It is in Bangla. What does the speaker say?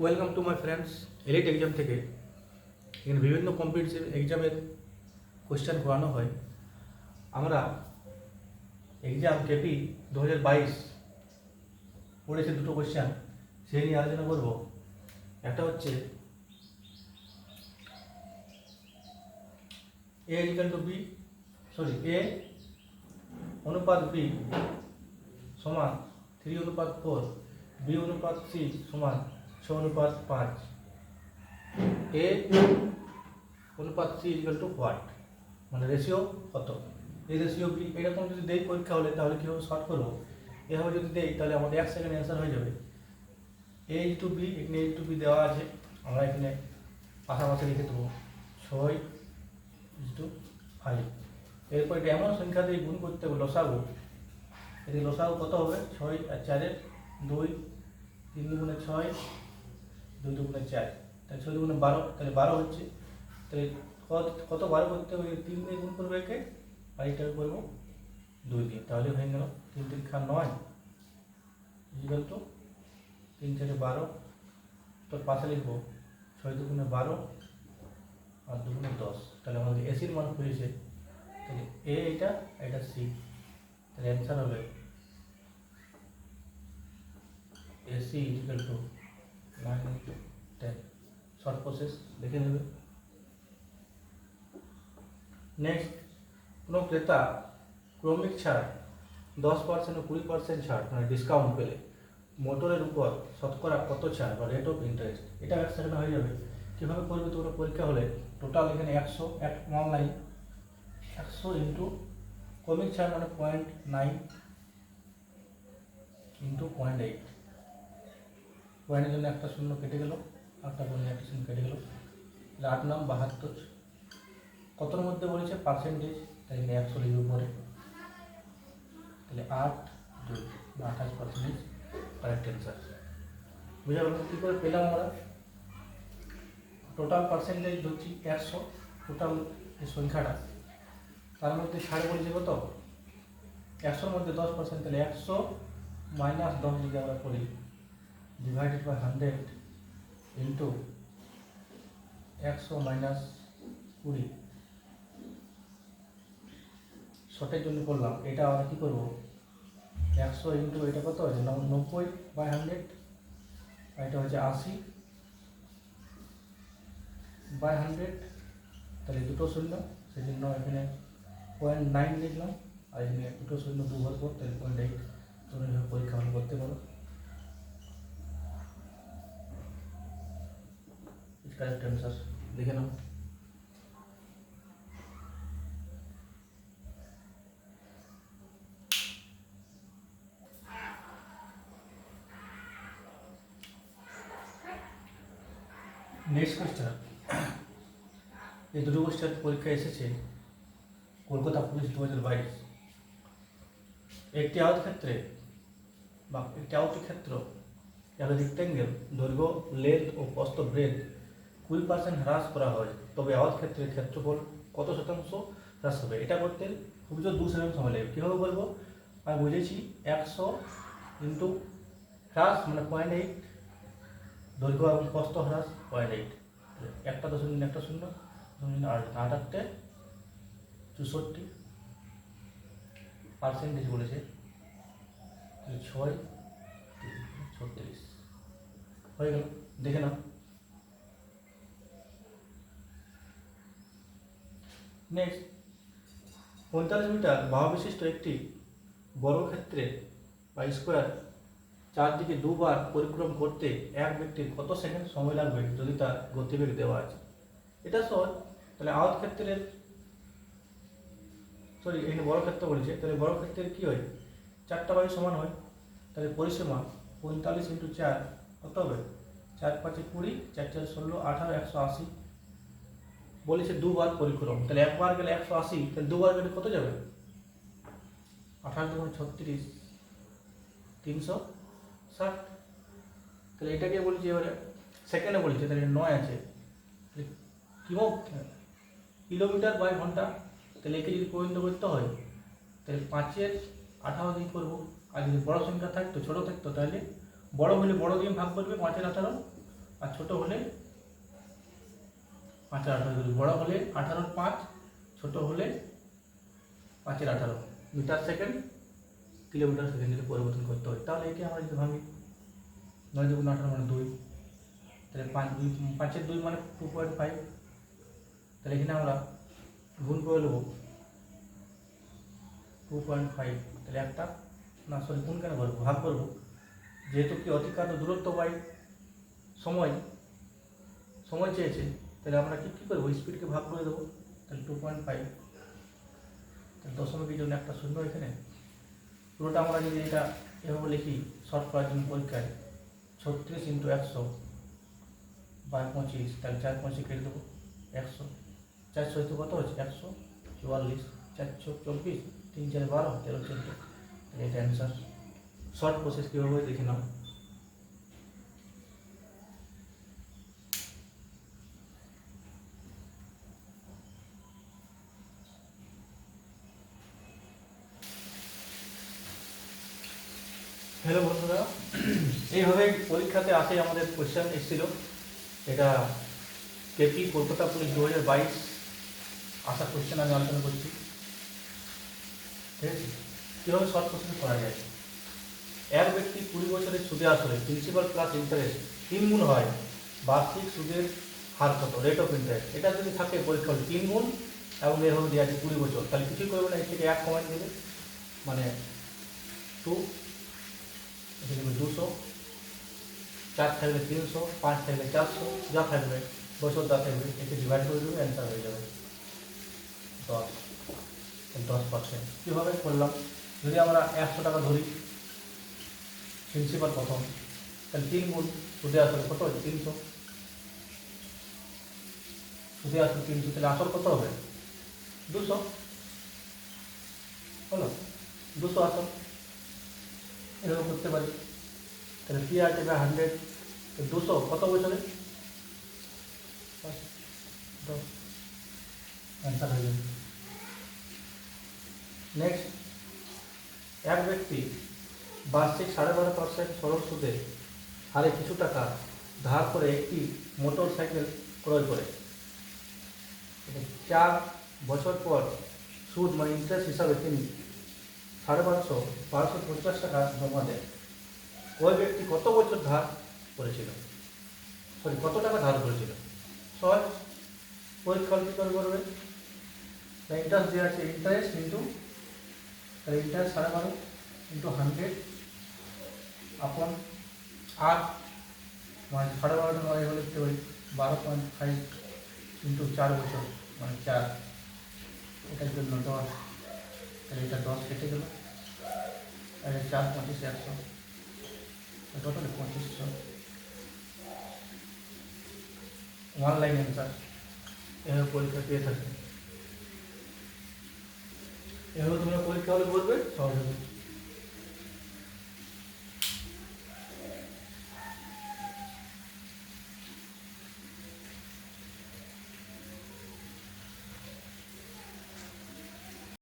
Welcome to my friends. Elite exam থেকে এখানে বিভিন্ন কম্পিটিটিভ এক্সামের কোয়েশ্চেন করানো হয়। আমরা এক্সাম কেপি 2022 পড়েছে দুটো কোয়েশ্চেন, সেই নিয়ে আলোচনা করব। একটা হচ্ছে এ ইকুয়াল টু বি এ অনুপাত বি সমান 3:4, বি অনুপাত সি সমান 6:5, এ অনুপাত সি ইকুয়াল টু হোয়াট, মানে রেশিও কত, এই রেশিও বি। এরকম যদি দেই পরীক্ষা হলে তাহলে কীভাবে শর্ট করবো, এভাবে যদি দেই তাহলে আমাদের 1 সেকেন্ড অ্যান্সার হয়ে যাবে। এ টু বি, এখানে এ টু বি দেওয়া আছে, আমরা এখানে পাশাপাশি লিখে দেবো 6:5। এরপর এটা এমন সংখ্যা দিয়ে গুণ করতে হবে লসাগু, এটি লসাগু কত হবে 6 আর 4 2, 3 দুগুণে 6, 2 দুগুণে 4, তাহলে 6 দুগুণে 12, তাহলে 12 হচ্ছে। তাহলে কত 12 করতে হবে, 3 দিয়ে গুণ করবে একে, আর এটাকে করবো 2 দিয়ে, তাহলে হয়ে গেল 3 3 9 ইকুয়াল টু 3 4 12। তো পাশে লিখবো 6 দুগুণে 12 আর 2 গুণে 10, তাহলে আমাদের এসির মান পেয়েছে। তাহলে এ এটা সি, তাহলে অ্যান্সার হবে AC equal to 9 into 10। Short process দেখে নেবে। নেক্সট, কোনো ক্রেতা ক্রমিক ছাড় 10% ও 20% ছাড় মানে ডিসকাউন্ট পেলে মোটরের উপর শতকরা কত ছাড় বা রেট অফ ইন্টারেস্ট, এটা এক সেকেন্ড হয়ে যাবে। কীভাবে করবে তোমরা পরীক্ষা হলে, টোটাল এখানে 100 অনলাইন 100 ইন্টু ক্রমিক ছাড় মানে 0.9 ইন্টু 0.8, পয়েন্টের জন্য একটা শূন্য কেটে গেল, একটা পয়েন্ট একটা শূন্য কেটে গেল, তাহলে 8 নাম 72। কতর মধ্যে বলেছে পার্সেন্টেজ, তাই 100 লিখবে উপরে, তাহলে 8 2 বা 28% কারেক্ট অ্যান্সার। বুঝা গেল কী করে পেলাম আমরা? টোটাল পার্সেন্টেজ ধরছি 100, টোটাল এই সংখ্যাটা, তার মধ্যে ছাড় বলেছে কত 100-র মধ্যে 10%, তাহলে 100 মাইনাস 10 যদি আমরা করি ডিভাইডেড বাই 100 ইন্টু 100 মাইনাস 20, শর্টের জন্য করলাম। এটা আমরা কী করবো, 100 ইন্টু এটা কত হচ্ছে 90 বাই 100, আর এটা হচ্ছে 80 বাই 100, তাহলে দুটো শূন্য, সেই জন্য এখানে 0.9 লিখলাম, আর এখানে দুটো শূন্য দুবার পর, তাহলে 0.8। তোমরা এভাবে পরীক্ষা ভালো করতে পারো। কারেক্ট অ্যান্সার দেখে নাও। নেক্সট কোয়েশ্চেন, এই দুটো কোয়েশ্চেন পরীক্ষা এসেছে কলকাতা পুলিশ 2022। একটি আয়ত ক্ষেত্রে বা একটি আয়ত ক্ষেত্র একটা রেক্ট্যাঙ্গেল দৈর্ঘ্য লেন্থ ও প্রস্থ ব্রেড 20% হ্রাস করা হয়, তবে আয়ত ক্ষেত্রের ক্ষেত্রফল কত শতাংশ হ্রাস হবে? এটা করতে খুব জোর 2 সেকেন্ড সময় লাগবে। কীভাবে করবো, আমি বুঝেছি 100 ইন্টু হ্রাস মানে 0.8, দৈর্ঘ্য এবং প্রস্থ হ্রাস 0.8, একটা 0 একটা শূন্য 8 64 পার্সেন্টেজ বলেছে 6 36 হয়ে গেল, দেখে নাও। নেক্সট, 45 মিটার বাহু বিশিষ্ট একটি বর্গক্ষেত্রে বা স্কোয়ার চারদিকে দুবার পরিক্রম করতে এক ব্যক্তির কত সেকেন্ড সময় লাগবে যদি তার গতিবেগ দেওয়া আছে? এটা সহজ। তাহলে আয়ত ক্ষেত্রের এখানে বর্গক্ষেত্র বলেছে, তাহলে বর্গক্ষেত্রের কী হয়, 4টা বায়ু সমান হয়, তাহলে পরিসীমা 45 ইন্টু 4 কত হবে 4 5 20, 4 4 16 18 180। বলেছে দুবার পরিক্রম, তাহলে একবার গেলে 180, তাহলে দুবার গেলে কত যাবে 18 2 36 360। তাহলে এটাকে বলছি এবারে সেকেন্ডে বলছে, তাহলে 9 আছে, কিলোমিটার বাই ঘন্টা, তাহলে একে যদি পরিণত করতে হয় তাহলে 5-এর 18 দিয়ে করবো, আর যদি বড় সংখ্যা থাকতো ছোটো থাকতো তাহলে বড় হলে বড় দিয়ে ভাগ করবে, 5-এর 18 আর ছোট হলে 5/18 ধরি। বড় হলে 18/5, ছোট হলে 5/18 মিটার সেকেন্ড কিলোমিটার সেকেন্ডে পরিবর্তন করতে হয়। তাহলে একে আমরা যদি ভাবি 9 × 18 মানে 2, তাহলে 5/2 মানে 2.5, তাহলে এখানে আমরা গুণ করে নেব 2.5, তাহলে একটা না সরি গুণ কেন করবো, ভাগ করবো, যেহেতু কি অতিক্রান্ত দূরত্ব বাই সময় চেয়েছে, তাহলে আমরা কি করবো, স্পিডকে ভাগ করে দেবো, তাহলে 2.5, তাহলে দশমিকের জন্য একটা শূন্য এখানে। পুরোটা আমরা যদি এটা এভাবে লিখি শর্ট করার জন্য পরীক্ষায় 36 × 100/25, তাহলে 4/5 কেটে দেবো 100, 400 তো কত হচ্ছে 144, 424, 3 4 12, 13 14, তাহলে এটা অ্যান্সার। শর্ট প্রসেস কীভাবে দেখে নাও। হ্যালো বন্ধুরা, এইভাবে পরীক্ষাতে আসে আমাদের কোয়েশ্চেন এসেছিল। এটা কেপি কলকাতা পুলিশ 2022 আসা কোয়েশ্চেন আমি আলোচনা করছি। ঠিক আছে, কীভাবে শর্ট প্রসেস করা যায়। এক ব্যক্তি 20 বছরের সুদে আসলে প্রিন্সিপাল প্লাস ইন্টারেস্ট 3 গুণ হয়, বার্ষিক সুদের হার কত, রেট অফ ইন্টারেস্ট। এটা যদি থাকে পরীক্ষা হলে 3 গুণ এবং এভাবে দেওয়া আছে 20 বছর, তাহলে কিছুই করবে না, এর থেকে 1 কমাই দেবে, মানে 2, এখানে 200, 4 থাকলে 300, 5 থাকলে 400, যা থাকবে বছর যা থাকবে একে ডিভাইড করে দেবে, অ্যান্সার হয়ে যাবে 10%। কীভাবে করলাম, যদি আমরা 100 টাকা ধরি প্রিন্সিপাল প্রথম, তাহলে 3 গুণ সুদে আসলে কত হচ্ছে 300, সুদে আসলে 300, তাহলে আসল কত হবে 200, হলো 200 আসল। এরকম করতে পারি, তাহলে পি আর টেবে 100, 200 কত বছরে 10, অ্যান্সার হয়ে যাবে। নেক্সট, এক ব্যক্তি বার্ষিক 12.5% সরল সুদে হারে কিছু টাকা ধার করে একটি মোটর সাইকেল ক্রয় করে। 4 বছর পর সুদ মানে ইন্টারেস্ট হিসাবে তিনি 1250 টাকা জমা দেন। ওই ব্যক্তি কত বছর ধার করেছিল, কত টাকা ধার করেছিল। সহজ, পরীক্ষা কী করে করবে, ইন্টারেস্ট দেওয়া আছে, ইন্টারেস্ট ইন্টু, তাহলে ইন্টারেস্ট 12.5 ইন্টু 100 আপন 8, মানে 12.5 নয় হলে লিখতে পারি 12.5 ইন্টু 4 বছর মানে 4, এটার জন্য 10, তাহলে এটা 10 কেটে গেল, আর 4 25 100, টোটাল 2500, 1 লাইন অ্যান্সার। এভাবে পরীক্ষা পেয়ে থাকে, এভাবে তোমরা পরীক্ষা হলে বলবে সহজ হবে।